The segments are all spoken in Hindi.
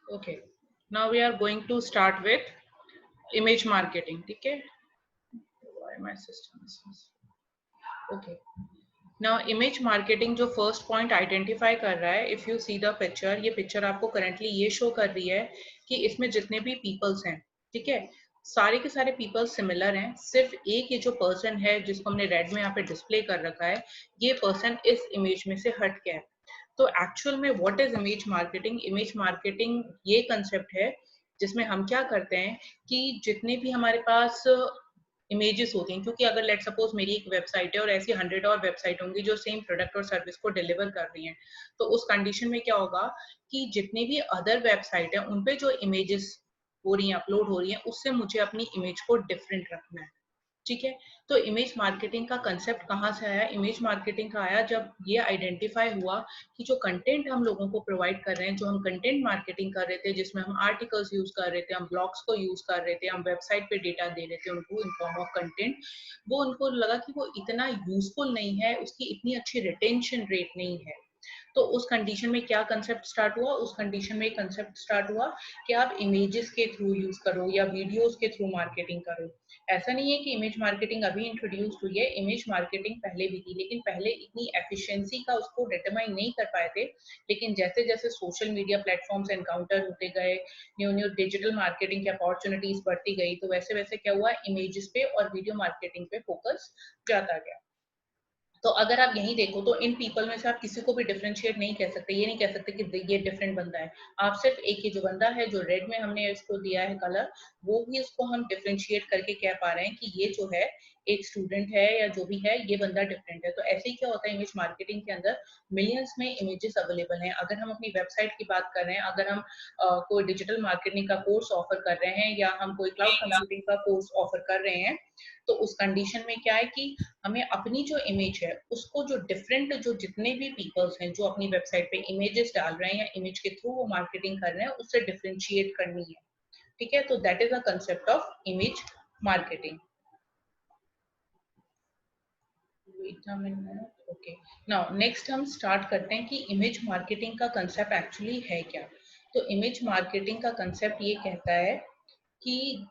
Okay. Now we are going to start with image marketing. ठीक है? Why my system is this? Okay. Now image marketing जो first point identify कर रहा है, if you see the picture, ये picture आपको currently ये show कर रही है कि इसमें जितने भी peoples हैं, ठीक है, सारे के सारे people similar हैं, सिर्फ एक ये जो person है जिसको हमने red में यहाँ पे display कर रखा है, ये person इस image में से हट के है. तो एक्चुअल में what is image marketing? Image marketing ये कंसेप्ट है जिसमें हम क्या करते हैं कि जितने भी हमारे पास इमेजेस होती हैं, क्योंकि अगर लेट सपोज मेरी एक वेबसाइट है और ऐसी 100 और वेबसाइट होंगी जो सेम प्रोडक्ट और सर्विस को डिलीवर कर रही हैं, तो उस कंडीशन में क्या होगा कि जितने भी अदर वेबसाइट है उन पे जो इमेजेस हो रही हैं, अपलोड हो रही हैं, उससे मुझे अपनी इमेज को डिफरेंट रखना है. ठीक है. तो इमेज मार्केटिंग का कंसेप्ट कहाँ से आया? इमेज मार्केटिंग का आया जब ये आइडेंटिफाई हुआ कि जो कंटेंट हम लोगों को प्रोवाइड कर रहे हैं, जो हम कंटेंट मार्केटिंग कर रहे थे, जिसमें हम आर्टिकल्स यूज कर रहे थे, हम ब्लॉग्स को यूज कर रहे थे, हम वेबसाइट पे डेटा दे रहे थे उनको इन फॉर्म ऑफ कंटेंट, वो उनको लगा कि वो इतना यूजफुल नहीं है, उसकी इतनी अच्छी रिटेंशन रेट नहीं है. तो उस कंडीशन में क्या कंसेप्ट स्टार्ट हुआ? उस कंडीशन में कंसेप्ट स्टार्ट हुआ कि आप इमेजेस के थ्रू यूज करो या वीडियोस के थ्रू मार्केटिंग करो. ऐसा नहीं है कि इमेज मार्केटिंग अभी इंट्रोड्यूस हुई है, इमेज मार्केटिंग पहले भी थी, लेकिन पहले इतनी एफिशिएंसी का उसको डिटरमाइन नहीं कर पाए थे. लेकिन जैसे जैसे सोशल मीडिया प्लेटफॉर्म्स एनकाउंटर होते गए, न्यू न्यू डिजिटल मार्केटिंग की अपॉर्चुनिटीज बढ़ती गई, तो वैसे वैसे क्या हुआ, इमेजेस पे और वीडियो मार्केटिंग पे फोकस जाता गया. तो अगर आप यही देखो तो इन पीपल में से आप किसी को भी डिफरेंशिएट नहीं कह सकते, ये नहीं कह सकते कि ये डिफरेंट बंदा है. आप सिर्फ एक ही जो बंदा है जो रेड में हमने इसको दिया है कलर, वो भी इसको हम डिफरेंशिएट करके कह पा रहे हैं कि ये जो है एक स्टूडेंट है या जो भी है, ये बंदा डिफरेंट है. तो ऐसे ही क्या होता है इमेज मार्केटिंग के अंदर, मिलियंस में इमेजेस अवेलेबल हैं. अगर हम अपनी वेबसाइट की बात कर रहे हैं, अगर हम कोई डिजिटल मार्केटिंग का कोर्स ऑफर कर रहे हैं या हम कोई क्लाउड कंप्यूटिंग का कोर्स ऑफर कर रहे हैं, तो उस कंडीशन में क्या है कि हमें अपनी जो इमेज है उसको जो डिफरेंट, जो जितने भी पीपल्स हैं जो अपनी वेबसाइट पे इमेजेस डाल रहे हैं या इमेज के थ्रू वो मार्केटिंग कर रहे हैं, उससे डिफरेंशिएट करनी है. ठीक है. तो that is a concept of image marketing. Okay. Now next हम स्टार्ट करते हैं कि इमेज मार्केटिंग का कंसेप्ट एक्चुअली है क्या. तो इमेज मार्केटिंग का कंसेप्ट ये कहता है कि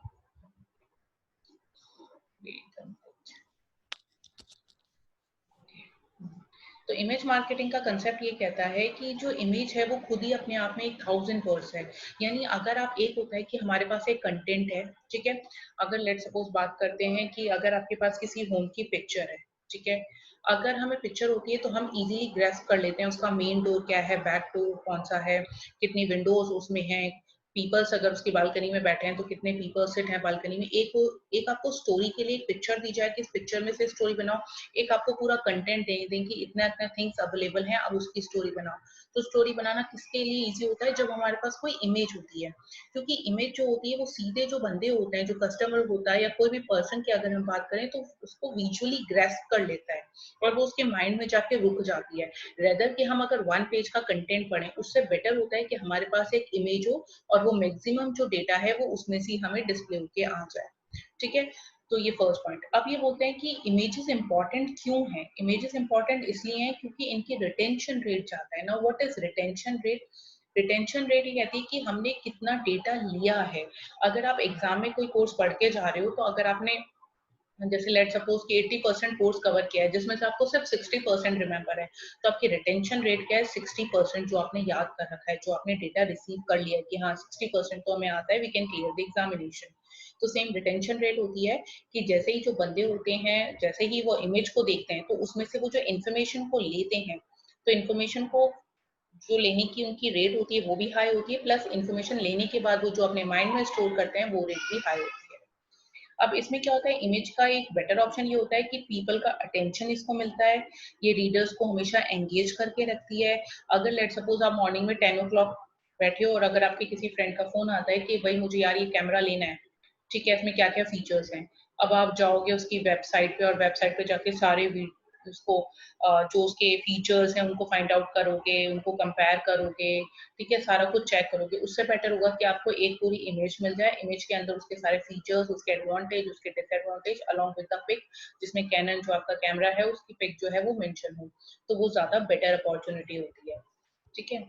तो इमेज मार्केटिंग का कंसेप्ट ये कहता है कि जो इमेज है वो खुद ही अपने आप में एक 1000 वर्ड्स है. यानी अगर आप, एक होता है कि हमारे पास एक कंटेंट है, ठीक है, अगर लेट सपोज बात करते हैं कि अगर आपके पास किसी होम की पिक्चर है, ठीक है, अगर हमें पिक्चर होती है तो हम इजीली ग्रेस्प कर लेते हैं उसका मेन डोर क्या है, बैक डोर कौन सा है, कितनी विंडोज उसमें हैं, पीपल्स अगर उसकी बालकनी में बैठे हैं तो कितने पीपल सिट हैं बालकनी में. एक आपको स्टोरी के लिए एक पिक्चर दी जाए कि इस पिक्चर में से स्टोरी बनाओ, एक आपको पूरा कंटेंट दे दें कि इतना इतना थिंग्स अवेलेबल हैं, अब उसकी स्टोरी बनाओ. तो स्टोरी बनाना किसके लिए इजी होता है? जब हमारे पास कोई इमेज होती है, क्योंकि इमेज जो होती है वो सीधे जो बंदे होते हैं, जो कस्टमर होता है या कोई भी पर्सन की अगर हम बात करें, तो उसको विजुअली ग्रेस्प कर लेता है और वो उसके माइंड में जाके रुक जाती है. रेदर कि हम अगर वन पेज का कंटेंट पढ़ें, उससे बेटर होता है कि हमारे पास एक इमेज हो और वो मैक्सिमम जो डेटा है वो उसमें से हमें डिस्प्ले होके आ जाए. ठीक है. तो ये फर्स्ट पॉइंट. अब ये बोलते हैं कि इमेजेस इंपॉर्टेंट क्यों हैं? इमेजेस इंपॉर्टेंट इसलिए हैं क्योंकि इनकी रिटेंशन रेट ज्यादा है. ना what is retention rate? Retention rate ये कहती है कि हमने कितना डेटा लिया है. अगर आप एग्जाम में कोई कोर्स पढ़ के जा रहे हो, तो अगर आपने जैसे लेट सपोज कि 80% कोर्स कवर किया है जिसमें से आपको सिर्फ 60% रिमेंबर है, तो आपकी रिटेंशन रेट क्या है? 60% जो आपने याद कर रखा है, जो आपने डेटा रिसीव कर लिया है कि हाँ 60% तो हमें आता है, we can clear the examination. तो सेम रिटेंशन रेट होती है कि जैसे ही जो बंदे होते हैं, जैसे ही वो इमेज को देखते हैं, तो उसमें से वो जो इन्फॉर्मेशन को लेते हैं, तो इन्फॉर्मेशन को जो लेने की उनकी रेट होती है वो भी हाई होती है, प्लस इन्फॉर्मेशन लेने के बाद वो जो अपने माइंड में स्टोर करते हैं वो रेट भी हाई होती है. अब इसमें क्या होता है, इमेज का एक बेटर ऑप्शन ये होता है कि पीपल का अटेंशन इसको मिलता है, ये रीडर्स को हमेशा एंगेज करके रखती है. अगर लेट सपोज आप मॉर्निंग में 10 o'clock बैठे हो और अगर आपके किसी फ्रेंड का फोन आता है कि भाई मुझे यार ये कैमरा लेना है, ठीक है, इसमें क्या क्या फीचर्स हैं, अब आप जाओगे उसकी वेबसाइट पे और वेबसाइट पे जाके सारे उसको जो उसके फीचर्स हैं उनको फाइंड आउट करोगे, उनको कंपेयर करोगे, ठीक है, सारा कुछ चेक करोगे. उससे बेटर होगा कि आपको एक पूरी इमेज मिल जाए, इमेज के अंदर उसके सारे फीचर्स, उसके एडवांटेज, उसके disadvantage along with the pic, जिसमें कैनन जो आपका कैमरा है उसकी पिक जो है वो मेंशन हो, तो वो ज्यादा बेटर अपॉर्चुनिटी होती है. ठीक है.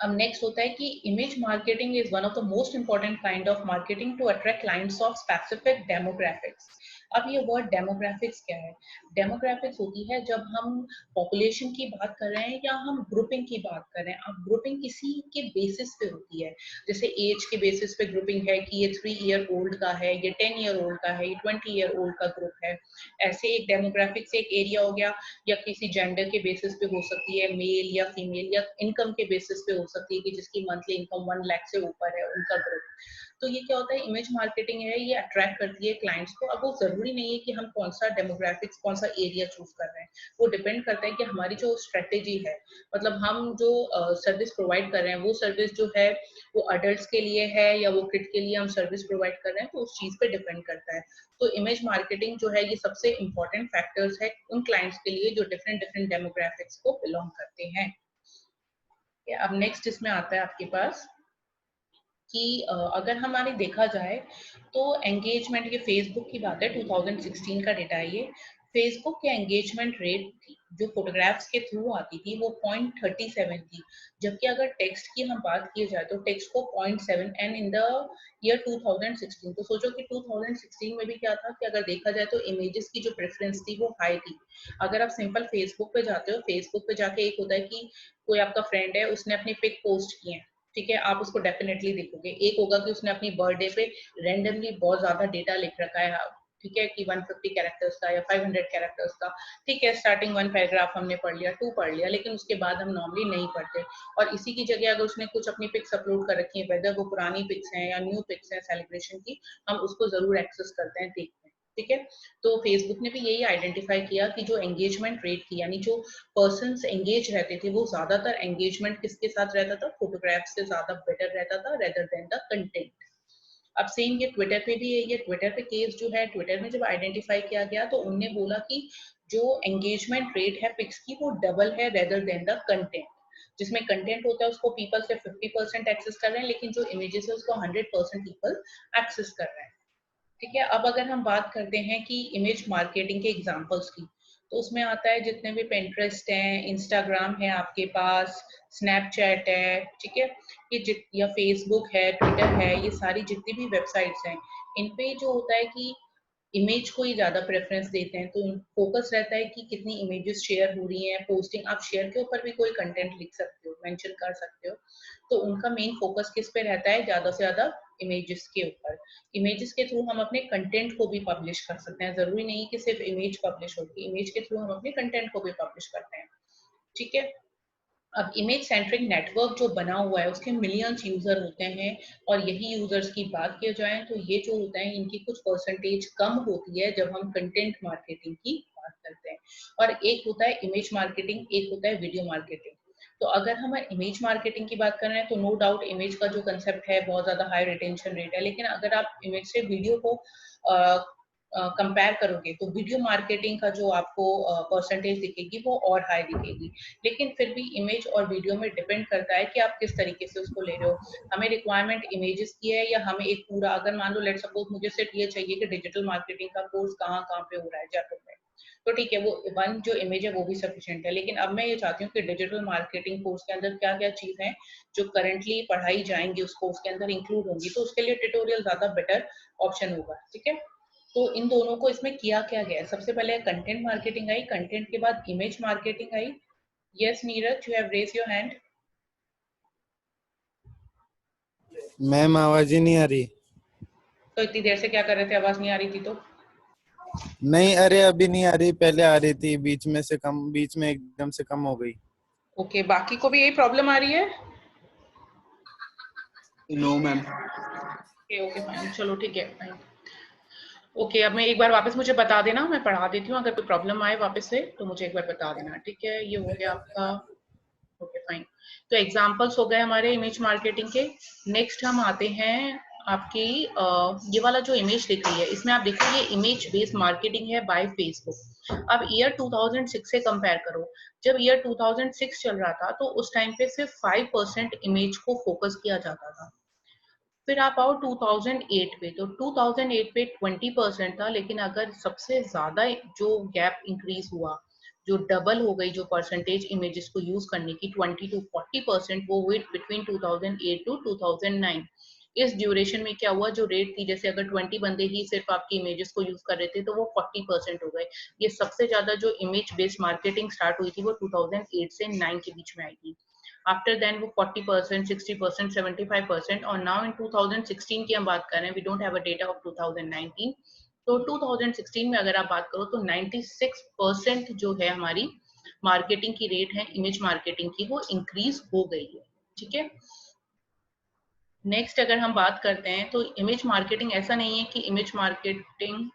अब नेक्स्ट होता है कि image marketing is one of the most important kind of marketing to attract clients of specific demographics. अब ये वर्ड डेमोग्राफिक्स क्या है? डेमोग्राफिक्स होती है जब हम पॉपुलेशन की बात कर रहे हैं या हम ग्रुपिंग की बात कर रहे हैं। अब ग्रुपिंग किसी के बेसिस पे होती है, जैसे एज के बेसिस पे ग्रुपिंग है कि ये 3 ईयर ओल्ड का है, ये 10 ईयर ओल्ड का है, ये 20 ईयर ओल्ड का ग्रुप है। ऐसे एक डेमोग्राफिक्स एक एरिया हो गया, या किसी जेंडर के बेसिस पे हो सकती है, मेल या फीमेल, या इनकम के बेसिस पे हो सकती है कि जिसकी मंथली इनकम 1 लाख से ऊपर है उनका ग्रुप। तो ये क्या होता है, इमेज मार्केटिंग है, ये अट्रैक्ट करती है क्लाइंट्स को। अब वो जरूरी नहीं है कि हम कौन सा डेमोग्राफिक्स कौन सा एरिया चूज कर रहे हैं, वो डिपेंड करता है कि हमारी जो स्ट्रेटेजी है, मतलब हम जो सर्विस प्रोवाइड कर रहे हैं वो सर्विस जो है वो अडल्ट के लिए है या वो किड के लिए हम सर्विस प्रोवाइड कर रहे हैं, तो उस चीज पे डिपेंड करता है। तो इमेज मार्केटिंग जो है ये सबसे इंपॉर्टेंट फैक्टर्स है उन क्लाइंट्स के लिए जो डिफरेंट डिफरेंट डेमोग्राफिक्स को बिलोंग करते हैं। अब नेक्स्ट इसमें आता है आपके पास कि अगर हमारे देखा जाए तो एंगेजमेंट, ये फेसबुक की बात है, 2016 का डेटा है ये। फेसबुक के एंगेजमेंट रेट जो फोटोग्राफ्स के थ्रू आती थी वो 0.37 थी, जबकि अगर टेक्स्ट की हम बात की जाए तो टेक्स्ट को 0.7, एंड इन द ईयर 2016, तो सोचो कि 2016 में भी क्या था कि अगर देखा जाए तो इमेजेस की जो प्रेफरेंस थी वो हाई थी। अगर आप सिंपल फेसबुक पे जाते हो, फेसबुक पे जाके एक होता है कि कोई आपका फ्रेंड है, उसने अपनी पिक पोस्ट की है, ठीक है, आप उसको डेफिनेटली देखोगे। एक होगा कि उसने अपनी बर्थडे पे रैंडमली बहुत ज्यादा डेटा लिख रखा है, ठीक है, कि 150 कैरेक्टर्स का या 500 कैरेक्टर्स का, ठीक है, स्टार्टिंग 1 पैराग्राफ हमने पढ़ लिया, 2 पढ़ लिया, लेकिन उसके बाद हम नॉर्मली नहीं पढ़ते। और इसी की जगह अगर उसने कुछ अपनी पिक्स अपलोड कर रखी है, वेदर वो पुरानी पिक्स हैं या न्यू पिक्स हैं सेलिब्रेशन की, हम उसको जरूर एक्सेस करते हैं, देखते हैं, ठीक है। तो फेसबुक ने भी यही आइडेंटिफाई किया कि जो एंगेजमेंट रेट थी, यानी जो पर्सन्स एंगेज रहते थे, वो ज्यादातर एंगेजमेंट किसके साथ रहता था, फोटोग्राफ से ज्यादा बेटर रहता था रेदर देन द कंटेंट। अब सेम ये ट्विटर पे भी है, ये ट्विटर पे केस जो है, ट्विटर में जब आइडेंटिफाई किया गया तो उनने बोला कि जो एंगेजमेंट रेट है पिक्स की वो डबल है रेदर देन द कंटेंट। जिसमें कंटेंट होता है उसको पीपल से 50% एक्सेस कर रहे हैं, लेकिन जो इमेजेस है उसको 100% पीपल एक्सेस कर रहे हैं, ठीक है। अब अगर हम बात करते हैं कि इमेज मार्केटिंग के एग्जांपल्स की, तो उसमें आता है जितने भी पिंटरेस्ट हैं, इंस्टाग्राम है आपके पास, स्नैपचैट है, ठीक है, या फेसबुक है, ट्विटर है, ये सारी जितनी भी वेबसाइट्स हैं, इन पे जो होता है कि इमेज को ही ज्यादा प्रेफरेंस देते हैं। तो फोकस रहता है कि कितनी इमेजेस शेयर हो रही हैं, पोस्टिंग, आप शेयर के ऊपर भी कोई कंटेंट लिख सकते हो, मेंशन कर सकते हो। तो उनका मेन फोकस किस पे रहता है, ज्यादा से ज्यादा इमेजेस के ऊपर। इमेजेस के थ्रू हम अपने कंटेंट को भी पब्लिश कर सकते हैं, जरूरी नहीं कि सिर्फ इमेज पब्लिश होगी, इमेज के थ्रू हम अपने कंटेंट को भी पब्लिश करते हैं, ठीक है। अब इमेज सेंट्रिक नेटवर्क जो बना हुआ है उसके मिलियंस यूजर होते हैं, और यही यूजर्स की बात की जाए तो ये जो होता है इनकी कुछ परसेंटेज कम होती है जब हम कंटेंट मार्केटिंग की बात करते हैं। और एक होता है इमेज मार्केटिंग, एक होता है वीडियो मार्केटिंग। तो अगर हम इमेज मार्केटिंग की बात कर रहे हैं तो नो डाउट इमेज का जो कंसेप्ट है बहुत ज्यादा हाई रिटेंशन रेट है, लेकिन अगर आप इमेज से वीडियो को कंपेयर करोगे तो वीडियो मार्केटिंग का जो आपको परसेंटेज दिखेगी वो और हाई दिखेगी। लेकिन फिर भी इमेज और वीडियो में डिपेंड करता है कि आप किस तरीके से उसको ले रहे हो। हमें रिक्वायरमेंट इमेजेस की है या हमें एक पूरा, अगर मान लो लेट सपोज मुझे सिर्फ ये चाहिए कि डिजिटल मार्केटिंग का कोर्स कहाँ कहाँ पे हो रहा है जयपुर में, तो ठीक है, वो वन जो इमेज है वो भी सफिशिएंट है। लेकिन अब मैं ये चाहती हूँ कि डिजिटल मार्केटिंग कोर्स के अंदर क्या क्या चीज है जो करंटली पढ़ाई जाएंगी उस कोर्स के अंदर इंक्लूड होंगी, तो उसके लिए ट्यूटोरियल ज्यादा बेटर ऑप्शन होगा, ठीक है। तो इन दोनों को इसमें किया क्या गया है, सबसे पहले कंटेंट मार्केटिंग आई, कंटेंट के बाद इमेज मार्केटिंग आई। Yes Neeraj, you have raise your hand. Ma'am आवाज ही नहीं आ रही। तो इतनी देर से क्या कर रहे थे, आवाज नहीं आ रही थी तो? नहीं, अरे अभी नहीं आ रही, पहले आ रही थी, बीच में एकदम से कम हो गई। ओके, बाकी को भी यही प्रॉब्लम आ रही है? No ma'am. Okay okay fine, चलो ठीक है फाइन। ओके, अब मैं एक बार वापस मुझे बता देना, मैं पढ़ा देती हूँ, अगर कोई प्रॉब्लम आए वापस से तो मुझे एक बार बता देना, ठीक है। ये हो गया आपका, ओके फाइन। तो एग्जांपल्स हो गए हमारे इमेज मार्केटिंग के। नेक्स्ट हम आते हैं आपकी ये वाला जो इमेज दिख रही है इसमें आप देखो ये इमेज बेस्ड मार्केटिंग है बाय फेसबुक। अब ईयर 2006 से कंपेयर करो, जब ईयर 2006 चल रहा था तो उस टाइम पे सिर्फ 5% इमेज को फोकस किया जाता था। फिर आप आओ 2008 पे, तो 2008 पे 20% था, लेकिन अगर सबसे ज्यादा जो गैप इंक्रीज हुआ, जो डबल हो गई जो परसेंटेज इमेजेस को यूज करने की 20 to 40%, वो हुई बिटवीन 2008 to 2009। इस ड्यूरेशन में क्या हुआ, जो रेट थी, जैसे अगर 20 बंदे ही सिर्फ आपकी इमेजेस को यूज कर रहे थे तो वो 40% हो गए। ये सबसे ज्यादा जो इमेज बेस्ड मार्केटिंग स्टार्ट हुई थी वो 2008 से 9 के बीच में आई थी। आफ्टर देन वो 40%, 60%, 75%, और नाउ इन 2016 की हम बात कर रहे हैं, we don't have a data of 2019। तो 2016 में अगर आप बात करो तो 96% जो है हमारी मार्केटिंग की रेट है इमेज मार्केटिंग की, वो इंक्रीज हो गई है। ठीक है, नेक्स्ट अगर हम बात करते हैं तो इमेज मार्केटिंग ऐसा नहीं है कि इमेज मार्केटिंग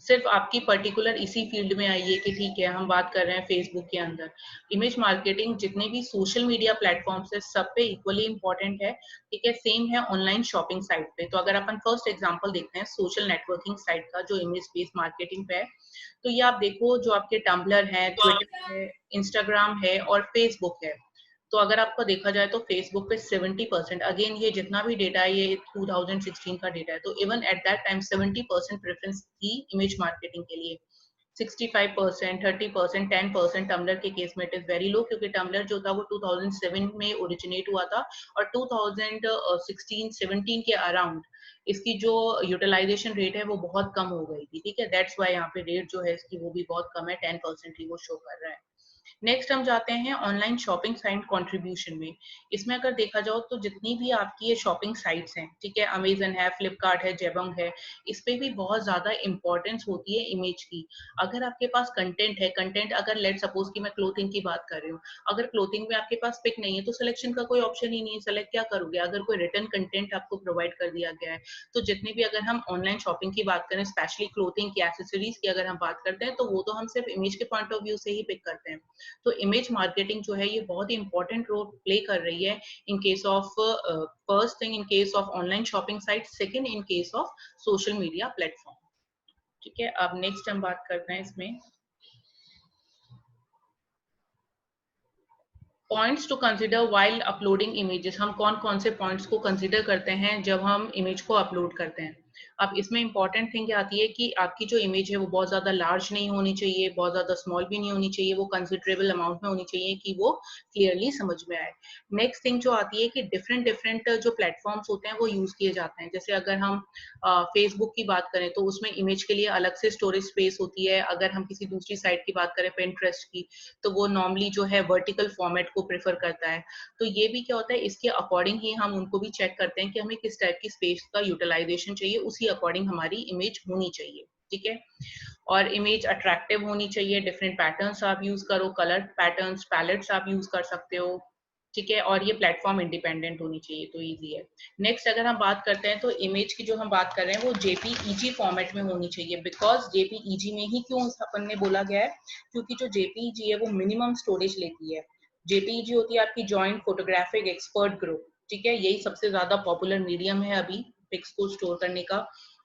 सिर्फ आपकी पर्टिकुलर इसी फील्ड में आई है कि ठीक है हम बात कर रहे हैं फेसबुक के अंदर। इमेज मार्केटिंग जितने भी सोशल मीडिया प्लेटफॉर्म्स है सब पे इक्वली इंपॉर्टेंट है। ठीक है, सेम है ऑनलाइन शॉपिंग साइट पे। तो अगर अपन फर्स्ट एग्जांपल देखते हैं सोशल नेटवर्किंग साइट का जो इमेज बेस्ड मार्केटिंग पे है, तो ये आप देखो जो आपके टम्बलर है, ट्विटर है, इंस्टाग्राम है और फेसबुक है। तो अगर आपको देखा जाए तो फेसबुक पे 70%, अगेन ये जितना भी डेटा है ये 2016 का डेटा है, तो even at that time 70% preference थी इमेज मार्केटिंग के लिए। 65%, 30%, 10% टम्बलर के केस में इट इज वेरी लो, क्योंकि टम्बलर जो था वो 2007 में ओरिजिनेट हुआ था और 2016-17 के अराउंड इसकी जो यूटिलाइजेशन रेट है वो बहुत कम हो गई थी। ठीक है, दैट्स वाई यहाँ पे रेट जो है इसकी वो भी बहुत कम है, 10% ही वो शो कर रहा है। नेक्स्ट हम जाते हैं ऑनलाइन शॉपिंग साइट कंट्रीब्यूशन में। इसमें अगर देखा जाओ तो जितनी भी आपकी ये शॉपिंग साइट्स हैं, ठीक है, अमेजन है, फ्लिपकार्ट है, जेबंग है, इस पे भी बहुत ज्यादा इंपॉर्टेंस होती है इमेज की। अगर आपके पास कंटेंट है, कंटेंट अगर लेट सपोज कि मैं क्लोथिंग की बात कर रही हूँ, अगर क्लोथिंग में आपके पास पिक नहीं है तो सिलेक्शन का कोई ऑप्शन ही नहीं है, सेलेक्ट क्या करोगे। अगर कोई रिटर्न कंटेंट आपको प्रोवाइड कर दिया गया है, तो जितने भी अगर हम ऑनलाइन शॉपिंग की बात करें, स्पेशली क्लोथिंग की, एक्सेसरीज की अगर हम बात करते हैं, तो वो तो हम सिर्फ इमेज के पॉइंट ऑफ व्यू से ही पिक करते हैं। तो इमेज मार्केटिंग जो है ये बहुत ही इंपॉर्टेंट रोल प्ले कर रही है in case of, first thing in case of online shopping site, second in case of social media platform. ठीक है, अब नेक्स्ट हम बात करते हैं इसमें points to consider while uploading images. हम कौन कौन से पॉइंट्स को कंसिडर करते हैं जब हम इमेज को अपलोड करते हैं। अब इसमें इंपॉर्टेंट थिंग क्या आती है कि आपकी जो इमेज है वो बहुत ज्यादा लार्ज नहीं होनी चाहिए, बहुत ज्यादा स्मॉल भी नहीं होनी चाहिए, वो कंसिडरेबल अमाउंट में होनी चाहिए कि वो क्लियरली समझ में आए। नेक्स्ट थिंग जो आती है कि डिफरेंट डिफरेंट जो प्लेटफॉर्म्स होते हैं वो यूज किए जाते हैं। जैसे अगर हम फेसबुक की बात करें तो उसमें इमेज के लिए अलग से स्टोरेज स्पेस होती है। अगर हम किसी दूसरी साइट की बात करें, पिंटरेस्ट की, तो वो नॉर्मली जो है वर्टिकल फॉर्मेट को प्रेफर करता है। तो ये भी क्या होता है, इसके अकॉर्डिंग ही हम उनको भी चेक करते हैं कि हमें किस टाइप की स्पेस का यूटिलाइजेशन चाहिए, उसी अकॉर्डिंग हमारी इमेज होनी चाहिए। ठीक है, और इमेज अट्रैक्टिव होनी चाहिए, डिफरेंट पैटर्न्स आप यूज करो, कलर पैटर्न्स, पैलेट्स आप यूज कर सकते हो। ठीक है, और ये प्लेटफॉर्म इंडिपेंडेंट होनी चाहिए, तो इजी है। नेक्स्ट अगर हम बात करते हैं तो इमेज की जो हम बात कर रहे हैं वो जेपीईजी फॉर्मेट में होनी चाहिए। बिकॉज जेपीईजी में ही क्यों अपन ने बोला गया है, क्योंकि जो जेपीईजी है वो मिनिमम स्टोरेज लेती है। जेपीईजी होती है आपकी जॉइंट फोटोग्राफिक एक्सपर्ट ग्रुप। ठीक है, यही सबसे ज्यादा पॉपुलर मीडियम है अभी पिक्स को स्टोर करने का।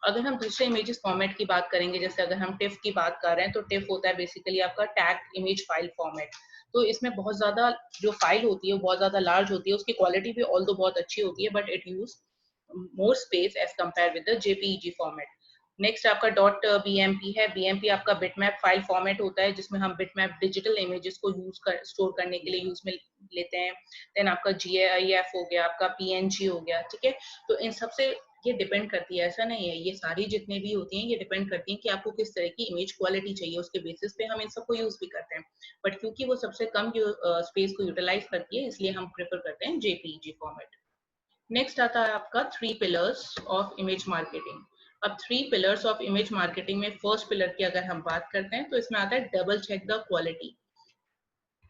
अगर हम दूसरे इमेजेस फॉर्मेट की बात करेंगे, जैसे अगर हम टिफ की बात कर रहे हैं, तो टिफ होता है बेसिकली आपका टैग इमेज फाइल फॉर्मेट। तो इसमें बहुत ज्यादा जो फाइल होती है वो बहुत ज्यादा लार्ज होती है, उसकी क्वालिटी भी ऑल्दो बहुत अच्छी होती है, but it use more space as compare with the JPEG format. Next आपका डॉट बीएमपी है। बीएमपी आपका बिटमैप फाइल फॉर्मेट होता है, जिसमें हम बिटमैप डिजिटल इमेजेस को यूज कर स्टोर करने के लिए यूज में लेते हैं। देन आपका जीआईएफ हो गया, आपका पीएनजी हो गया। ठीक है, तो इन सबसे ये डिपेंड करती है, ऐसा नहीं है, ये सारी जितने भी होती हैं ये डिपेंड करती हैं कि आपको किस तरह की इमेज क्वालिटी चाहिए, उसके बेसिस पे हम इन सबको यूज भी करते हैं। बट क्योंकि वो सबसे कम स्पेस को यूटिलाइज करती है, इसलिए हम प्रेफर करते हैं जेपीईजी फॉर्मेट। नेक्स्ट आता है आपका 3 पिलर्स ऑफ इमेज मार्केटिंग। अब 3 पिलर्स ऑफ इमेज मार्केटिंग में फर्स्ट पिलर की अगर हम बात करते हैं तो इसमें आता है double check the quality.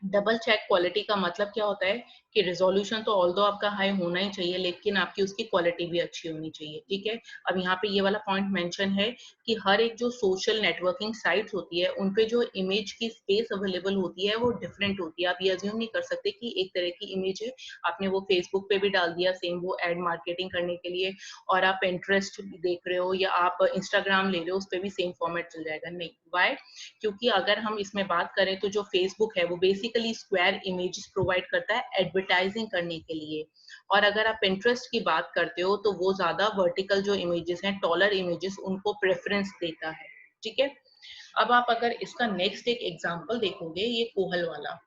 Double check quality का मतलब क्या होता है कि रिजोल्यूशन तो ऑल्दो आपका हाई होना ही चाहिए, लेकिन आपकी उसकी क्वालिटी भी अच्छी होनी चाहिए। ठीक है, अब यहाँ पे ये वाला पॉइंट मेंशन है कि हर एक जो सोशल नेटवर्किंग साइट्स होती है उन पे जो इमेज की स्पेस अवेलेबल होती है वो डिफरेंट होती है। आप ये अज्यूम नहीं कर सकते कि एक तरह की इमेज है, आपने वो फेसबुक पे भी डाल दिया सेम वो एड मार्केटिंग करने के लिए, और आप इंटरेस्ट देख रहे हो या आप इंस्टाग्राम ले रहे हो, उस पर भी सेम फॉर्मेट चल जाएगा। नहीं, वाई? क्योंकि अगर हम इसमें बात करें तो जो फेसबुक है वो बेसिकली स्क्वायर इमेजेस प्रोवाइड करता है एडवर्टाइजिंग करने के लिए, और अगर आप इंटरेस्ट की बात करते हो तो वो ज्यादा वर्टिकल जो इमेजेस हैं, टॉलर इमेजेस, उनको प्रेफरेंस देता है। ठीक है, अब आप अगर इसका नेक्स्ट एक एग्जांपल देखोगे, ये कोहल वाला,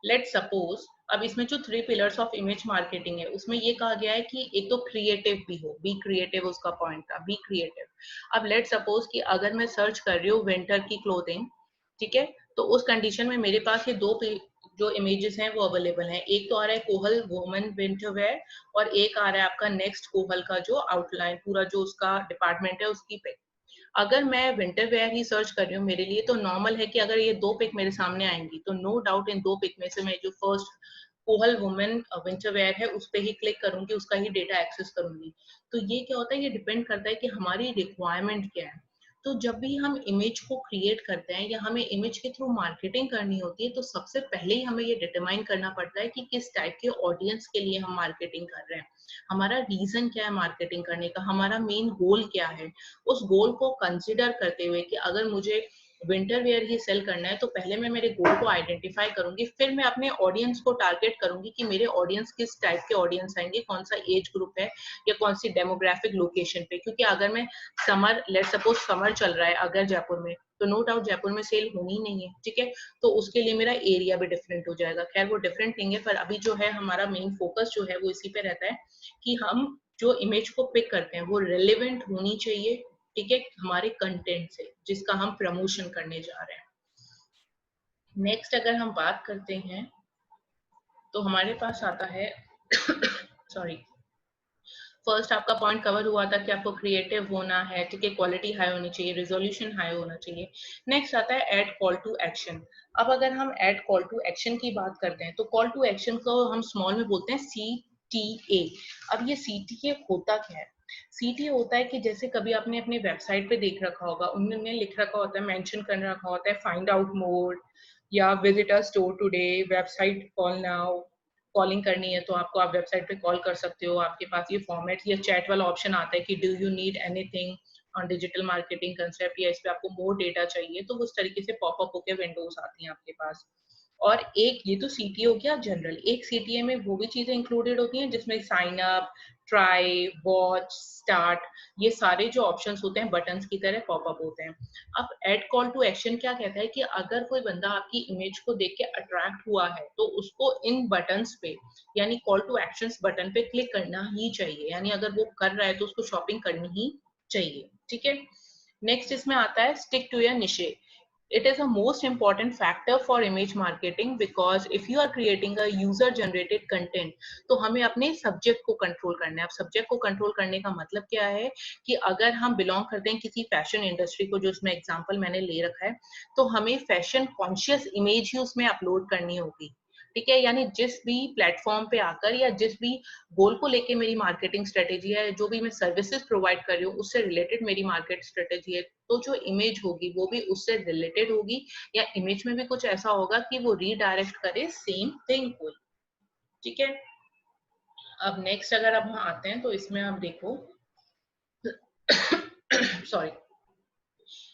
लेट सपोज, अब इसमें जो 3 पिलर्स ऑफ इमेज मार्केटिंग है उसमें ये कहा गया है कि एक तो क्रिएटिव भी हो, बी क्रिएटिव, उसका पॉइंट था बी क्रिएटिव। अब लेट सपोज कि अगर मैं सर्च कर रही हूँ विंटर की क्लोथिंग, ठीक है, तो उस कंडीशन में मेरे पास ये दो जो इमेजेस हैं वो अवेलेबल हैं। एक तो आ रहा है कोहल वुमेन विंटर वेयर, और एक आ रहा है आपका नेक्स्ट कोहल का जो आउटलाइन पूरा जो उसका डिपार्टमेंट है उसकी पिक। अगर मैं विंटर वेयर ही सर्च कर रही हूँ, मेरे लिए तो नॉर्मल है कि अगर ये दो पिक मेरे सामने आएंगी तो नो डाउट इन दो पिक में से मैं जो फर्स्ट कोहल वुमेन विंटर वेयर है उस पर ही क्लिक करूंगी, उसका ही डेटा एक्सेस करूंगी। तो ये क्या होता है, ये डिपेंड करता है कि हमारी रिक्वायरमेंट क्या है। तो जब भी हम इमेज को क्रिएट करते हैं या हमें इमेज के थ्रू मार्केटिंग करनी होती है, तो सबसे पहले ही हमें ये डिटरमाइन करना पड़ता है कि किस टाइप के ऑडियंस के लिए हम मार्केटिंग कर रहे हैं, हमारा रीजन क्या है मार्केटिंग करने का, हमारा मेन गोल क्या है। उस गोल को कंसिडर करते हुए कि अगर मुझे विंटर वेयर ही सेल करना है तो पहले मैं मेरे गोल को आइडेंटिफाई करूंगी, फिर मैं अपने ऑडियंस को टारगेट करूंगी कि मेरे ऑडियंस किस टाइप के ऑडियंस आएंगे, कौन सा एज ग्रुप है या कौन सी डेमोग्राफिक लोकेशन पे। क्योंकि अगर मैं समर, लेट सपोज समर चल रहा है अगर जयपुर में, तो नो डाउट जयपुर में सेल होनी नहीं है, ठीक है, तो उसके लिए मेरा एरिया भी डिफरेंट हो जाएगा। खैर वो डिफरेंट नहीं है, पर अभी जो है हमारा मेन फोकस जो है वो इसी पे रहता है कि हम जो इमेज को पिक करते हैं वो रेलेवेंट होनी चाहिए, ठीक है, हमारे कंटेंट से जिसका हम प्रमोशन करने जा रहे हैं। नेक्स्ट अगर हम बात करते हैं तो हमारे पास आता है सॉरी, फर्स्ट आपका पॉइंट कवर हुआ था कि आपको क्रिएटिव होना है, ठीक है, क्वालिटी हाई होनी चाहिए, रेजोल्यूशन हाई होना चाहिए। नेक्स्ट आता है ऐड कॉल टू एक्शन। अब अगर हम ऐड कॉल टू एक्शन की बात करते हैं तो कॉल टू एक्शन को हम स्मॉल में बोलते हैं CTA। अब ये CTA होता क्या है? CTA होता है कि जैसे कभी आपने अपने वेबसाइट पे देख रखा होगा, उन्होंने लिख रखा होता है, मेंशन कर रखा होता है फाइंड आउट मोर या visit a store today, website call now, calling करनी है तो आपको आप वेबसाइट पे कॉल कर सकते हो। आपके पास ये फॉर्मेट या चैट वाला ऑप्शन आता है कि do you need anything on digital marketing concept, या इस पे आपको मोर डेटा चाहिए, तो उस तरीके से पॉपअप होके विंडोज आती हैं आपके पास। और एक ये तो CTA हो गया जनरल, एक CTA में वो भी चीजें इंक्लूडेड होती हैं जिसमें sign up, try, watch, start, ये सारे जो ऑप्शंस होते हैं बटन्स की तरह पॉपअप होते हैं। अब एड कॉल टू एक्शन क्या कहता है कि अगर कोई बंदा आपकी इमेज को देख के अट्रैक्ट हुआ है तो उसको इन बटन्स पे यानी कॉल टू एक्शंस बटन पे क्लिक करना ही चाहिए, यानी अगर वो कर रहा है तो उसको शॉपिंग करनी ही चाहिए, ठीक है। नेक्स्ट इसमें आता है stick to your niche. It is a most important factor for image marketing because if you are creating a user generated content तो हमें अपने सब्जेक्ट को कंट्रोल करना है। अब सब्जेक्ट को कंट्रोल करने का मतलब क्या है कि अगर हम बिलोंग करते हैं किसी फैशन इंडस्ट्री को, जो इसमें एग्जांपल मैंने ले रखा है, तो हमें फैशन कॉन्शियस इमेज ही उसमें अपलोड करनी होगी, ठीक है। यानी जिस भी प्लेटफॉर्म पे आकर या जिस भी गोल को लेके मेरी मार्केटिंग स्ट्रेटेजी है, जो भी मैं सर्विसेज प्रोवाइड कर रही हूँ उससे रिलेटेड मेरी मार्केट स्ट्रेटेजी है, तो जो इमेज होगी वो भी उससे रिलेटेड होगी, या इमेज में भी कुछ ऐसा होगा कि वो रीडायरेक्ट करे सेम थिंग को, ठीक है। अब नेक्स्ट अगर अब हम आते हैं तो इसमें आप देखो sorry,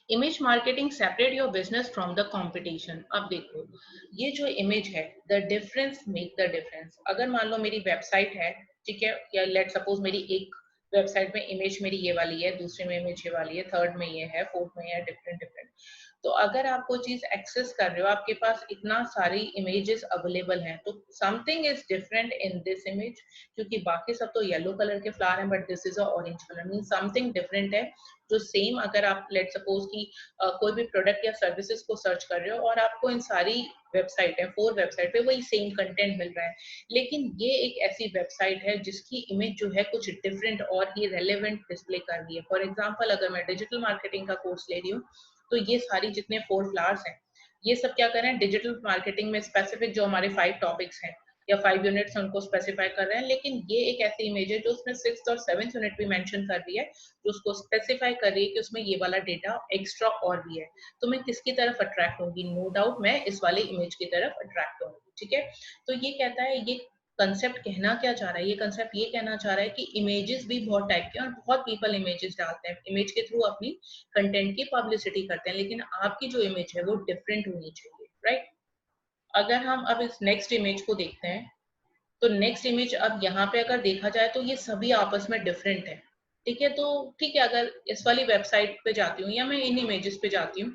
image marketing separate your business from the competition. अब देखो ये जो इमेज है, the difference make the difference. अगर मान लो मेरी वेबसाइट है, ठीक है, या लेट सपोज मेरी एक वेबसाइट में इमेज मेरी ये वाली है, दूसरे में इमेज ये वाली है, थर्ड में ये है, फोर्थ में ये है, डिफरेंट डिफरेंट। तो अगर आप कोई चीज एक्सेस कर रहे हो, आपके पास इतना सारी इमेजेस अवेलेबल हैं, तो something is different in this image, क्योंकि बाकी सब तो येलो कलर के फ्लावर हैं but this is a orange colour, mean something different है। जो सेम अगर आप लेट सपोज की कोई भी प्रोडक्ट या सर्विसेज को सर्च कर रहे हो और आपको इन सारी वेबसाइट है, 4 वेबसाइट पे वही सेम कंटेंट मिल रहा है, लेकिन ये एक ऐसी वेबसाइट है जिसकी इमेज जो है कुछ डिफरेंट और ही रेलेवेंट डिस्प्ले कर रही है। फॉर एग्जांपल अगर मैं डिजिटल मार्केटिंग का कोर्स ले रही हूँ तो ये सारी जितने 4 फ्लावर्स हैं ये सब क्या कर रहे हैं, डिजिटल मार्केटिंग में स्पेसिफिक जो हमारे 5 टॉपिक्स हैं या 5 यूनिट्स उनको स्पेसिफाई कर रहे हैं, लेकिन ये एक ऐसी इमेज है जो उसमें 6th और 7th यूनिट भी मेंशन कर रही है, जो उसको स्पेसिफाई कर रही है कि उसमें ये वाला डेटा एक्स्ट्रा और भी है। तो मैं किसकी तरफ अट्रैक्ट होंगी, नो डाउट मैं इस वाले इमेज की तरफ अट्रैक्ट होंगी, ठीक है। तो ये कहता है, ये कंसेप्ट कहना क्या चाह रहा है, ये कंसेप्ट ये कहना चाह रहा है कि इमेजेस भी बहुत टाइप के और बहुत पीपल इमेजेस डालते हैं, इमेज के थ्रू अपनी कंटेंट की पब्लिसिटी करते हैं, लेकिन आपकी जो इमेज है वो डिफरेंट होनी चाहिए, राइट। अगर हम अब इस नेक्स्ट इमेज को देखते हैं तो नेक्स्ट इमेज अब यहाँ पे अगर देखा जाए तो ये सभी आपस में डिफरेंट है, ठीक है। तो ठीक है, अगर इस वाली वेबसाइट पे जाती हूँ या मैं इन इमेजेस पे जाती हूँ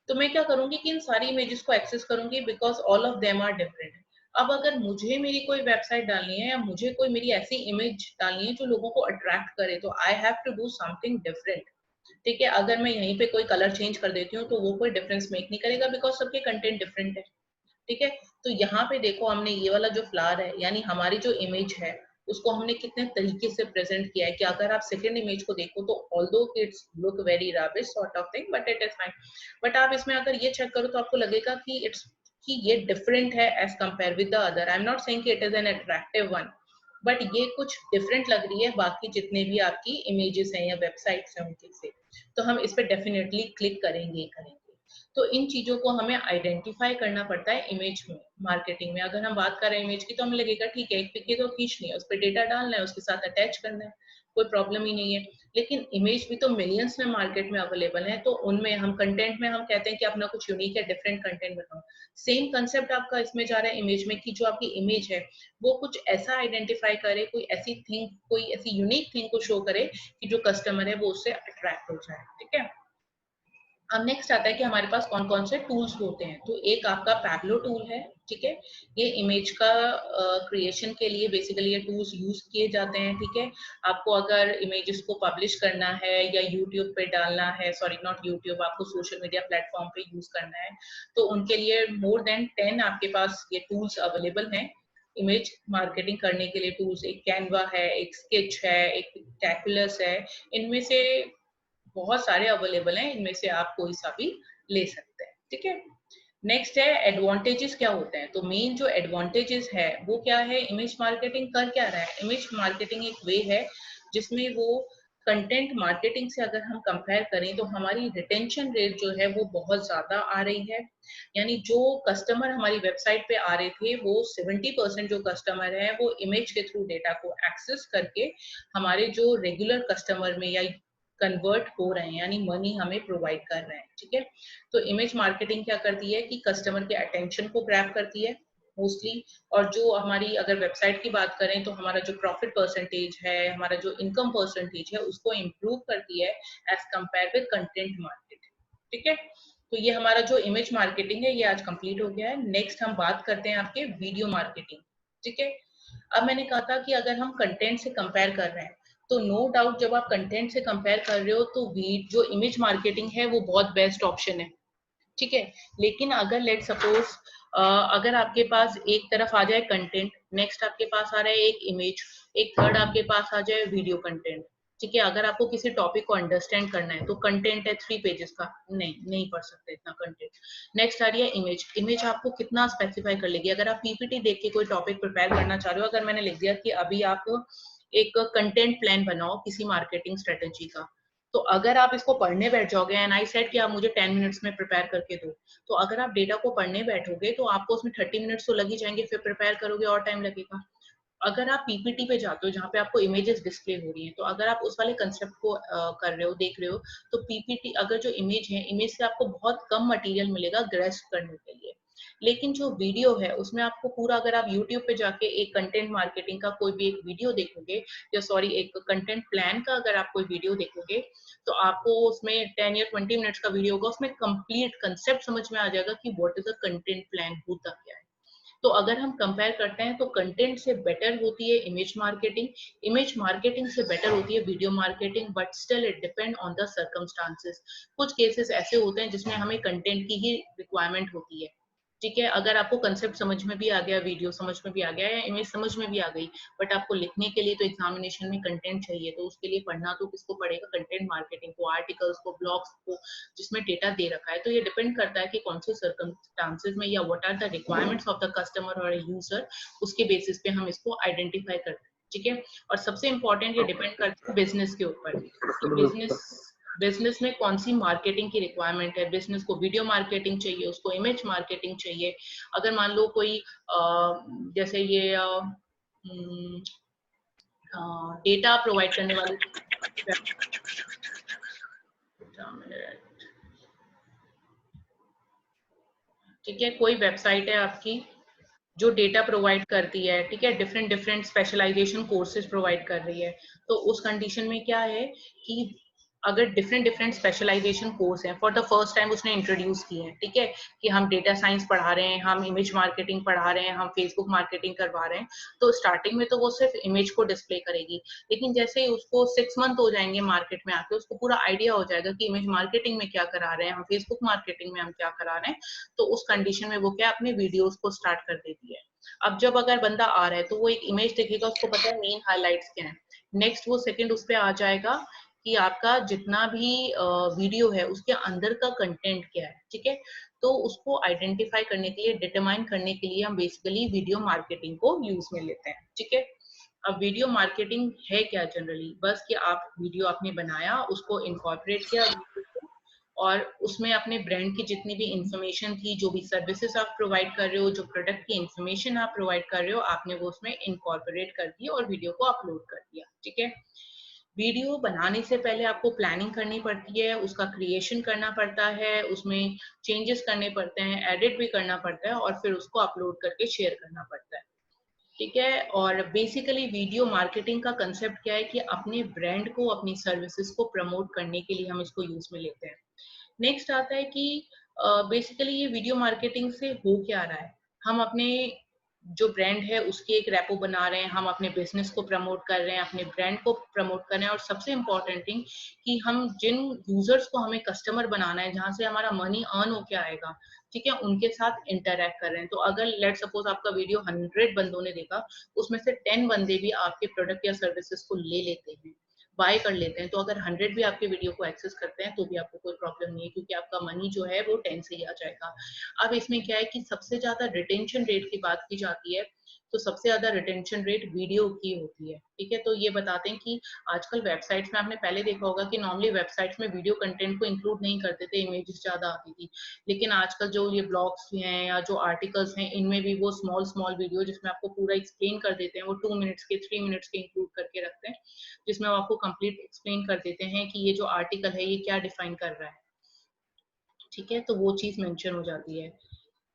तो मैं क्या करूंगी कि इन सारी इमेजेस को एक्सेस करूंगी because all of them are different. अब अगर मुझे मेरी कोई वेबसाइट डालनी है या मुझे कोई मेरी ऐसी इमेज डालनी है जो लोगों को अट्रैक्ट करे, तो I have to do something different. ठीक है, अगर मैं यहीं पे कोई कलर चेंज कर देती हूँ तो वो कोई डिफरेंस मेक नहीं करेगा बिकॉज सबके कंटेंट डिफरेंट है। ठीक है, तो यहाँ पे देखो हमने ये वाला जो फ्लावर है यानी हमारी जो इमेज है उसको हमने कितने तरीके से प्रेजेंट किया है कि अगर आप सेकंड इमेज को देखो तो although it's look very rubbish sort of thing but it is fine. But आप इसमें अगर ये चेक करो तो आपको लगेगा कि इट्स कि ये डिफरेंट है as compare with the other. I am not saying कि it is an attractive one, but ये कुछ डिफरेंट लग रही है बाकी जितने भी आपकी इमेजेस हैं या वेबसाइट्स हैं उनके से। तो हम इस पे डेफिनेटली क्लिक करेंगे। तो इन चीजों को हमें आइडेंटिफाई करना पड़ता है इमेज में मार्केटिंग में। अगर हम बात कर रहे हैं इमेज की तो हमें लगेगा ठीक है एक पिक तो खींचनी है, उस पर डेटा डालना है, उसके साथ अटैच करना है, कोई प्रॉब्लम ही नहीं है। लेकिन इमेज भी तो मिलियंस में मार्केट में अवेलेबल है, तो उनमें हम कंटेंट में हम कहते हैं कि अपना कुछ यूनिक या डिफरेंट कंटेंट बनाओ। सेम कंसेप्ट आपका इसमें जा रहा है इमेज में कि जो आपकी इमेज है वो कुछ ऐसा आइडेंटिफाई करे, कोई ऐसी थिंग, कोई ऐसी यूनिक थिंग को शो करे कि जो कस्टमर है वो उससे अट्रैक्ट हो जाए। ठीक है, अब नेक्स्ट आता है कि हमारे पास कौन कौन से टूल्स होते हैं। तो एक आपका पैब्लो टूल है। ठीक है, ये इमेज का क्रिएशन के लिए बेसिकली ये टूल्स यूज किए जाते हैं। ठीक है, आपको अगर इमेजेस को पब्लिश करना है या यूट्यूब पे डालना है, सॉरी नॉट यूट्यूब, आपको सोशल मीडिया प्लेटफॉर्म पे यूज करना है तो उनके लिए मोर देन 10 आपके पास ये टूल्स अवेलेबल हैं इमेज मार्केटिंग करने के लिए। टूल्स एक कैनवा है, एक स्केच है, एक पिक्टाकुलस है, इनमें से बहुत सारे अवेलेबल हैं, इनमें से आप कोई सा भी ले सकते हैं। ठीक है, नेक्स्ट है एडवांटेजेस क्या होते हैं। तो मेन जो एडवांटेजेस है वो क्या है, इमेज मार्केटिंग कर क्या रहा है। इमेज मार्केटिंग एक वे है जिसमें वो कंटेंट मार्केटिंग से अगर हम कंपेयर करें तो हमारी रिटेंशन रेट जो है वो बहुत ज्यादा आ रही है। यानी जो कस्टमर हमारी वेबसाइट पे आ रहे थे वो 70% जो कस्टमर है वो इमेज के थ्रू डेटा को एक्सेस करके हमारे जो रेगुलर कस्टमर में या कन्वर्ट हो रहे हैं यानी मनी हमें प्रोवाइड कर रहे हैं। ठीक है, तो इमेज मार्केटिंग क्या करती है कि कस्टमर के अटेंशन को ग्रैब करती है मोस्टली। और जो हमारी अगर वेबसाइट की बात करें तो हमारा जो प्रॉफिट परसेंटेज है, हमारा जो इनकम परसेंटेज है उसको इम्प्रूव करती है as compare with content marketing. ठीक है, तो ये हमारा जो इमेज मार्केटिंग है ये आज कंप्लीट हो गया है। नेक्स्ट हम बात करते हैं आपके वीडियो मार्केटिंग। ठीक है, अब मैंने कहा था कि अगर हम कंटेंट से कंपेयर कर रहे हैं तो नो डाउट जब आप कंटेंट से कंपेयर कर रहे हो तो जो इमेज मार्केटिंग है वो बहुत बेस्ट ऑप्शन है। ठीक है, लेकिन अगर लेट सपोज अगर आपके पास एक तरफ आ जाए कंटेंट, नेक्स्ट आपके पास आ रहा है एक इमेज, एक थर्ड आपके पास आ जाए वीडियो कंटेंट। ठीक है, अगर आपको किसी टॉपिक को अंडरस्टैंड करना है तो कंटेंट है 3 पेजेस का, नहीं पढ़ सकते इतना कंटेंट। नेक्स्ट आ रही है इमेज, इमेज आपको कितना स्पेसिफाई कर लेगी। अगर आप पीपीटी देख के कोई टॉपिक प्रिपेयर करना चाह रहे हो, अगर मैंने लिख दिया कि अभी आप एक कंटेंट प्लान बनाओ किसी मार्केटिंग स्ट्रेटेजी का, तो अगर आप इसको पढ़ने बैठ जाओगे एंड आई सेड कि आप मुझे 10 मिनट्स में प्रिपेयर करके दो, तो अगर आप डेटा को पढ़ने बैठोगे तो आपको उसमें 30 मिनट्स तो लग ही जाएंगे, फिर प्रिपेयर करोगे और टाइम लगेगा। अगर आप पीपीटी पे जाते हो जहाँ पे आपको इमेजेस डिस्प्ले हो रही हैं, तो अगर आप उस वाले कंसेप्ट को कर रहे हो, देख रहे हो, तो पीपीटी अगर जो इमेज है, इमेज से आपको बहुत कम मटेरियल मिलेगा ग्रेस्प करने के लिए। लेकिन जो वीडियो है उसमें आपको पूरा, अगर आप यूट्यूब पे जाके एक कंटेंट मार्केटिंग का कोई भी एक वीडियो देखोगे, या सॉरी एक कंटेंट प्लान का अगर आप कोई वीडियो देखोगे, तो आपको उसमें 10 या 20 मिनट्स का वीडियो होगा, उसमें कंप्लीट कंसेप्ट समझ में आ जाएगा कि what is a content plan, होता क्या है। तो अगर हम कंपेयर करते हैं तो कंटेंट से बेटर होती है इमेज मार्केटिंग, इमेज मार्केटिंग से बेटर होती है video marketing, but still it depend on the circumstances. कुछ केसेस ऐसे होते हैं जिसमें हमें कंटेंट की ही रिक्वायरमेंट होती है। ठीक है, अगर आपको कंसेप्ट समझ में भी आ गया, वीडियो समझ में भी आ गया, या इमेज समझ में भी आ गई, बट आपको लिखने के लिए तो एग्जामिनेशन में कंटेंट चाहिए, तो उसके लिए पढ़ना तो किसको पड़ेगा, कंटेंट मार्केटिंग को, आर्टिकल्स को, ब्लॉग्स को, जिसमें डेटा दे रखा है। तो ये डिपेंड करता है कि कौन से सर्कमस्टांसेस में या what are the requirements of the customer और यूजर, उसके बेसिस पे हम इसको आइडेंटिफाई करते हैं। ठीक है, और सबसे इंपॉर्टेंट ये डिपेंड करता है बिजनेस के ऊपर कि बिजनेस में कौन सी मार्केटिंग की रिक्वायरमेंट है। बिजनेस को वीडियो मार्केटिंग चाहिए, उसको इमेज मार्केटिंग चाहिए। अगर मान लो कोई जैसे ये डेटा प्रोवाइड करने वाली, ठीक है, कोई वेबसाइट है आपकी जो डेटा प्रोवाइड करती है, ठीक है, different different specialization courses provide कर रही है, तो उस कंडीशन में क्या है कि अगर डिफरेंट डिफरेंट स्पेशलाइजेशन कोर्स हैं, फॉर द फर्स्ट टाइम उसने इंट्रोड्यूस किए हैं, ठीक है, कि हम डेटा साइंस पढ़ा रहे हैं, हम इमेज मार्केटिंग पढ़ा रहे हैं, हम फेसबुक मार्केटिंग करवा रहे हैं, तो स्टार्टिंग में तो वो सिर्फ इमेज को डिस्प्ले करेगी, लेकिन जैसे ही उसको 6 मंथ हो जाएंगे मार्केट में आके, उसको पूरा आइडिया हो जाएगा कि इमेज मार्केटिंग में क्या करा रहे हैं हम, फेसबुक मार्केटिंग में हम क्या करा रहे हैं, तो उस कंडीशन में वो क्या अपने वीडियोज को स्टार्ट कर देती है। अब जब अगर बंदा आ रहा है तो वो एक इमेज देखेगा, उसको पता है मेन हाइलाइट्स क्या है, नेक्स्ट वो सेकंड उस पर आ जाएगा कि आपका जितना भी वीडियो है उसके अंदर का कंटेंट क्या है, ठीक है, तो उसको आइडेंटिफाई करने के लिए, डिटरमाइन करने के लिए हम बेसिकली वीडियो मार्केटिंग को यूज में लेते हैं, ठीक है। अब वीडियो मार्केटिंग है क्या जनरली, बस कि आप वीडियो आपने बनाया, उसको इनकॉर्पोरेट किया और उसमें अपने ब्रांड की जितनी भी इंफॉर्मेशन थी, जो भी सर्विसेज आप प्रोवाइड कर रहे हो, जो प्रोडक्ट की इंफॉर्मेशन आप प्रोवाइड कर रहे हो, आपने वो उसमें इनकॉर्पोरेट कर दिया और वीडियो को अपलोड कर दिया, ठीक है। वीडियो बनाने से पहले आपको प्लानिंग करनी पड़ती है, उसका क्रिएशन करना पड़ता है, उसमें चेंजेस करने पड़ते हैं, एडिट भी करना पड़ता है और फिर उसको अपलोड करके शेयर करना पड़ता है, ठीक है। और बेसिकली वीडियो मार्केटिंग का कंसेप्ट क्या है कि अपने ब्रांड को, अपनी सर्विसेज को प्रमोट करने के लिए हम इसको यूज में लेते हैं। नेक्स्ट आता है कि बेसिकली ये वीडियो मार्केटिंग से हो क्या रहा है, हम अपने जो ब्रांड है उसकी एक रेपो बना रहे हैं, हम अपने बिजनेस को प्रमोट कर रहे हैं, अपने ब्रांड को प्रमोट कर रहे हैं, और सबसे इम्पोर्टेंट थिंग कि हम जिन यूजर्स को हमें कस्टमर बनाना है, जहां से हमारा मनी अर्न होके आएगा, ठीक है, उनके साथ इंटरेक्ट कर रहे हैं। तो अगर लेट सपोज आपका वीडियो 100 बंदों ने देखा, उसमें से 10 बंदे भी आपके प्रोडक्ट या सर्विसेज को ले लेते हैं, बाय कर लेते हैं, तो अगर 100 भी आपके वीडियो को एक्सेस करते हैं तो भी आपको कोई प्रॉब्लम नहीं है, क्योंकि आपका मनी जो है वो 10 से ही आ जाएगा। अब इसमें क्या है कि सबसे ज्यादा रिटेंशन रेट की बात की जाती है, तो सबसे ज्यादा रिटेंशन रेट वीडियो की होती है, ठीक है। तो ये बताते हैं कि आजकल वेबसाइट्स में आपने पहले देखा होगा कि नॉर्मली वेबसाइट्स में वीडियो कंटेंट को इंक्लूड नहीं करते थे, इमेजेस ज्यादा आती थी, लेकिन आजकल जो ये ब्लॉग्स हैं या जो आर्टिकल्स हैं, इनमें भी वो स्मॉल स्मॉल वीडियो जिसमें आपको पूरा एक्सप्लेन कर देते हैं, वो 2 मिनट्स के, 3 मिनट्स के इंक्लूड करके रखते हैं, जिसमें वो आपको कंप्लीट एक्सप्लेन कर देते हैं कि ये जो आर्टिकल है ये क्या डिफाइन कर रहा है, ठीक है, तो वो चीज मेंशन हो जाती है।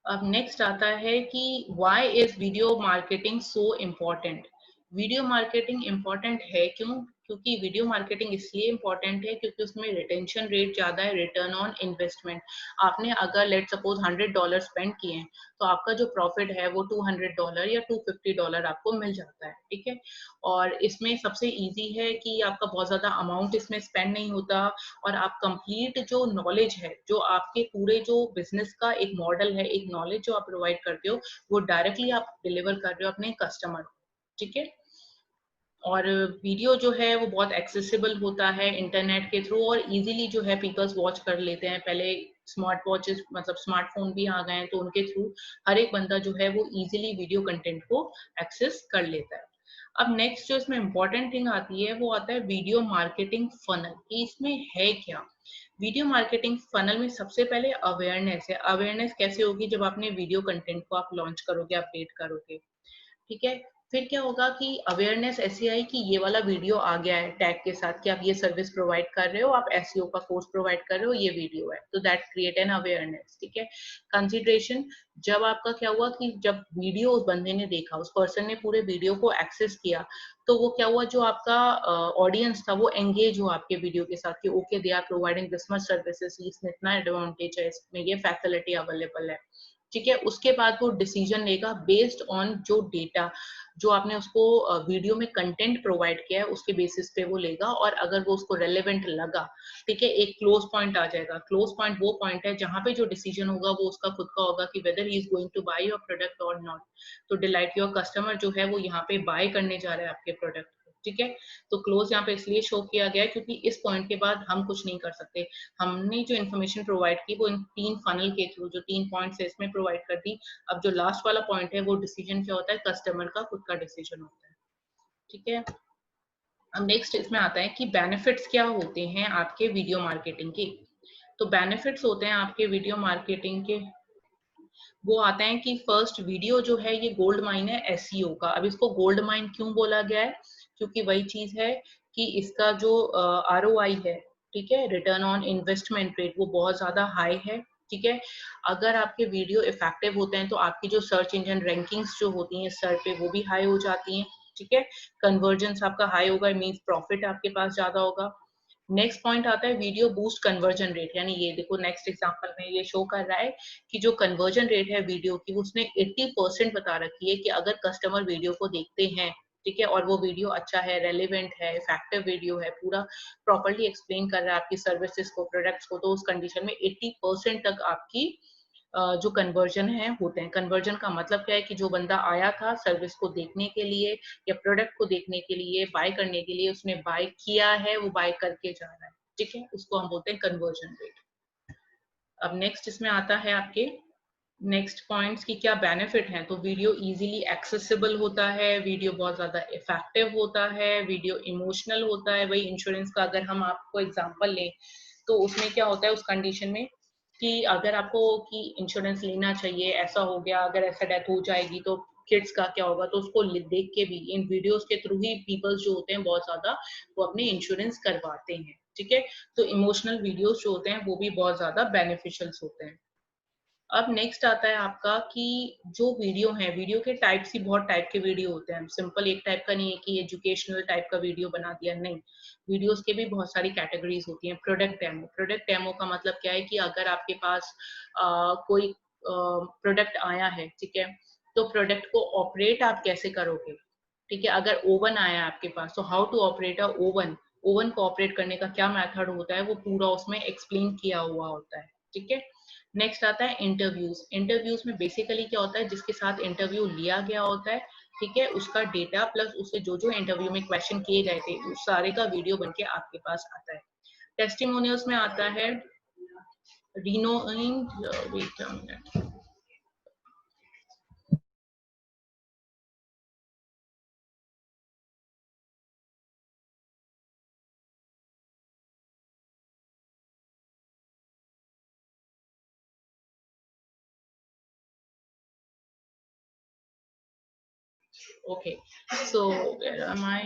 अब नेक्स्ट आता है कि why is video marketing so important. Video marketing important है क्यों, क्योंकि वीडियो मार्केटिंग इसलिए इम्पोर्टेंट है क्योंकि उसमें रिटेंशन रेट ज्यादा है, रिटर्न ऑन इन्वेस्टमेंट। आपने अगर लेट सपोज $100 स्पेंड किए हैं, तो आपका जो प्रॉफिट है वो $200 या $250 आपको मिल जाता है, ठीक है। और इसमें सबसे इजी है कि आपका बहुत ज्यादा अमाउंट इसमें स्पेंड नहीं होता, और आप कंप्लीट जो नॉलेज है, जो आपके पूरे जो बिजनेस का एक मॉडल है, एक नॉलेज जो आप प्रोवाइड करते हो, वो डायरेक्टली आप डिलीवर कर रहे हो अपने कस्टमर को, ठीक है। और वीडियो जो है वो बहुत एक्सेसिबल होता है इंटरनेट के थ्रू, और इजीली जो है पीपल्स वॉच कर लेते हैं। पहले स्मार्ट वॉचेस मतलब स्मार्टफोन भी आ गए हैं, तो उनके थ्रू हर एक बंदा जो है वो इजीली वीडियो कंटेंट को एक्सेस कर लेता है। अब नेक्स्ट जो इसमें इंपॉर्टेंट थिंग आती है वो आता है वीडियो मार्केटिंग फनल, कि इसमें है क्या। वीडियो मार्केटिंग फनल में सबसे पहले अवेयरनेस है। अवेयरनेस कैसे होगी, जब आपने वीडियो कंटेंट को आप लॉन्च करोगे, अपडेट करोगे, ठीक है। फिर क्या होगा कि अवेयरनेस ऐसी आई कि ये वाला वीडियो आ गया है टैग के साथ कि आप ये सर्विस प्रोवाइड कर रहे हो, आप एसईओ का कोर्स प्रोवाइड कर रहे हो, ये वीडियो है, तो दैट क्रिएट एन अवेयरनेस, ठीक है। कंसिडरेशन, जब आपका क्या हुआ कि जब वीडियो उस बंदे ने देखा, उस पर्सन ने पूरे वीडियो को एक्सेस किया, तो वो क्या हुआ, जो आपका ऑडियंस था वो एंगेज हुआ आपके वीडियो के साथ कि okay they are providing this much services, इसमें इतना एडवांटेज है, इसमें ये फैसिलिटी अवेलेबल है, ठीक है। उसके बाद वो डिसीजन लेगा बेस्ड ऑन जो डेटा जो आपने उसको वीडियो में कंटेंट प्रोवाइड किया है, उसके बेसिस पे वो लेगा, और अगर वो उसको रेलेवेंट लगा, ठीक है, एक क्लोज पॉइंट आ जाएगा। क्लोज पॉइंट वो पॉइंट है जहां पे जो डिसीजन होगा वो उसका खुद का होगा कि whether he is going to buy your product और नॉट। तो डिलाइट योर कस्टमर जो है वो यहाँ पे बाय करने जा रहा है आपके प्रोडक्ट, ठीक है। तो क्लोज यहाँ पे इसलिए शो किया गया है क्योंकि इस पॉइंट के बाद हम कुछ नहीं कर सकते। हमने जो इन्फॉर्मेशन प्रोवाइड की वो इन 3 फनल के थ्रू, जो 3 पॉइंट्स है इसमें प्रोवाइड कर दी। अब जो लास्ट वाला पॉइंट है वो डिसीजन क्या होता है, कस्टमर का खुद का डिसीजन होता है, ठीक है। अब नेक्स्ट इसमें आता है कि बेनिफिट्स क्या होते हैं आपके वीडियो मार्केटिंग के। तो बेनिफिट्स होते हैं आपके वीडियो मार्केटिंग के, वो आते हैं कि फर्स्ट, वीडियो जो है ये गोल्ड माइन है एसईओ का। अब इसको गोल्ड माइन क्यों बोला गया है, क्योंकि वही चीज है कि इसका जो आरओआई है, ठीक है, रिटर्न ऑन इन्वेस्टमेंट रेट, वो बहुत ज्यादा हाई है, ठीक है। अगर आपके वीडियो इफेक्टिव होते हैं तो आपकी जो सर्च इंजन रैंकिंग्स जो होती हैं सर्च पे, वो भी हाई हो जाती हैं, ठीक है। कन्वर्जेंस आपका हाई होगा, मींस प्रॉफिट आपके पास ज्यादा होगा। नेक्स्ट पॉइंट आता है वीडियो बूस्ट कन्वर्जन रेट, यानी ये देखो नेक्स्ट एग्जांपल में ये शो कर रहा है कि जो कन्वर्जन रेट है वीडियो की उसने 80% बता रखी है कि अगर कस्टमर वीडियो को देखते हैं, ठीक है, और वो वीडियो अच्छा है, रेलिवेंट है, इफेक्टिव वीडियो है, पूरा प्रॉपर्ली एक्सप्लेन कर रहा है आपकी सर्विसेज को, प्रोडक्ट्स को, तो उस कंडीशन में 80% तक आपकी जो कन्वर्जन है होते हैं। कन्वर्जन का मतलब क्या है कि जो बंदा आया था सर्विस को देखने के लिए या प्रोडक्ट को देखने के लिए, बाय करने के लिए, उसने बाय किया है, वो बाय करके जा रहा है, ठीक है, उसको हम बोलते हैं कन्वर्जन रेट। अब नेक्स्ट इसमें आता है आपके नेक्स्ट पॉइंट्स की क्या बेनिफिट हैं। तो वीडियो इजीली एक्सेसिबल होता है, वीडियो बहुत ज्यादा इफेक्टिव होता है, वीडियो इमोशनल होता है। वही इंश्योरेंस का अगर हम आपको एग्जांपल लें तो उसमें क्या होता है उस कंडीशन में कि अगर आपको कि इंश्योरेंस लेना चाहिए, ऐसा हो गया, अगर ऐसा डेथ हो जाएगी तो किड्स का क्या होगा, तो उसको देख के भी इन वीडियोस के थ्रू ही पीपल्स जो होते हैं बहुत ज्यादा वो अपने इंश्योरेंस करवाते हैं, ठीक है। तो इमोशनल वीडियोस जो होते हैं वो भी बहुत ज्यादा बेनिफिशियल होते हैं। अब नेक्स्ट आता है आपका कि जो वीडियो है, वीडियो के टाइप्स ही बहुत टाइप के वीडियो होते हैं, सिंपल एक टाइप का नहीं है कि एजुकेशनल टाइप का वीडियो बना दिया, नहीं, वीडियोस के भी बहुत सारी कैटेगरीज होती हैं। प्रोडक्ट डेमो का मतलब क्या है कि अगर आपके पास कोई प्रोडक्ट आया है, ठीक है, तो प्रोडक्ट को ऑपरेट आप कैसे करोगे, ठीक है। अगर ओवन आया है आपके पास तो how to operate a oven, oven को ऑपरेट करने का क्या मेथड होता है वो पूरा उसमें एक्सप्लेन किया हुआ होता है, ठीक है। नेक्स्ट आता है इंटरव्यूज। इंटरव्यूज में बेसिकली क्या होता है, जिसके साथ इंटरव्यू लिया गया होता है, ठीक है, उसका डेटा प्लस उससे जो जो इंटरव्यू में क्वेश्चन किए गए थे उस सारे का वीडियो बनके आपके पास आता है। टेस्टिमोनियल्स में आता है रिनोइंग, wait a minute, okay, so where am I?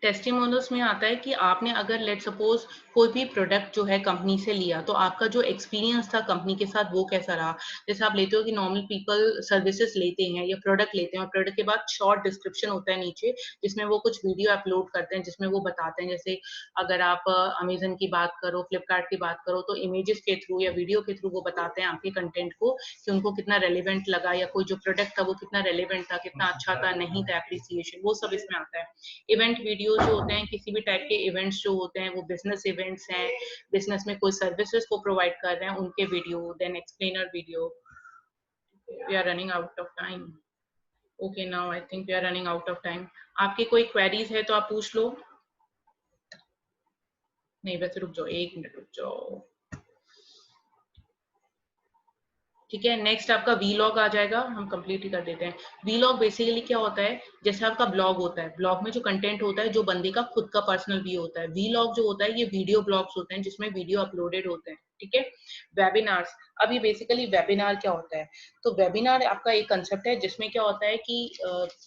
Testimonials में आता है कि आपने अगर लेट सपोज कोई भी प्रोडक्ट जो है कंपनी से लिया तो आपका जो एक्सपीरियंस था कंपनी के साथ वो कैसा रहा। जैसे आप लेते हो कि नॉर्मल पीपल सर्विसेज लेते हैं या प्रोडक्ट लेते हैं और प्रोडक्ट के बाद शॉर्ट डिस्क्रिप्शन होता है नीचे जिसमें वो कुछ वीडियो अपलोड करते हैं जिसमें वो बताते हैं, जैसे अगर आप अमेजन की बात करो, फ्लिपकार्ट की बात करो, तो इमेजेस के थ्रू या वीडियो के थ्रू वो बताते हैं आपके कंटेंट को कि उनको कितना रेलिवेंट लगा या कोई जो प्रोडक्ट था वो कितना रेलिवेंट था, कितना अच्छा था, नहीं था, एप्रिसिएशन, वो सब इसमें आता है। इवेंट वीडियो जो होते हैं किसी भी टाइप के इवेंट्स जो होते हैं वो बिजनेस इवेंट्स हैं, बिजनेस में कोई सर्विसेज को प्रोवाइड कर रहे हैं उनके video, then explainer video. We are running out of time. Okay, now I think we are running out of time. आपकी कोई क्वेरीज है तो आप पूछ लो। नहीं वैसे रुक जाओ, एक मिनट रुक जाओ, ठीक है। नेक्स्ट आपका वीलॉग आ जाएगा, हम कंप्लीट ही कर देते हैं। वीलॉग बेसिकली क्या होता है, जैसे आपका ब्लॉग होता है, ब्लॉग में जो कंटेंट होता है जो बंदे का खुद का पर्सनल व्यू होता है। वीलॉग जो होता है ये वीडियो ब्लॉग्स होते हैं जिसमें वीडियो अपलोडेड होते हैं, ठीक है। वेबिनार्स, अब ये बेसिकली वेबिनार क्या होता है, तो वेबिनार आपका एक कंसेप्ट है जिसमें क्या होता है कि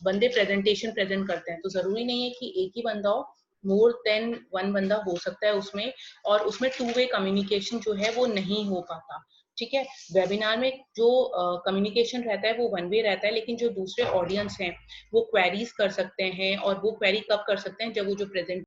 बंदे प्रेजेंटेशन प्रेजेंट करते हैं, तो जरूरी नहीं है कि एक ही बंदा हो, मोर देन वन बंदा हो सकता है उसमें, और उसमें टू वे कम्युनिकेशन जो है वो नहीं हो पाता, ठीक है। वेबिनार में जो कम्युनिकेशन रहता है वो वन वे रहता है, लेकिन जो दूसरे ऑडियंस हैं वो क्वेरीज कर सकते हैं, और वो क्वेरी कब कर सकते हैं, जब वो जो प्रेजेंट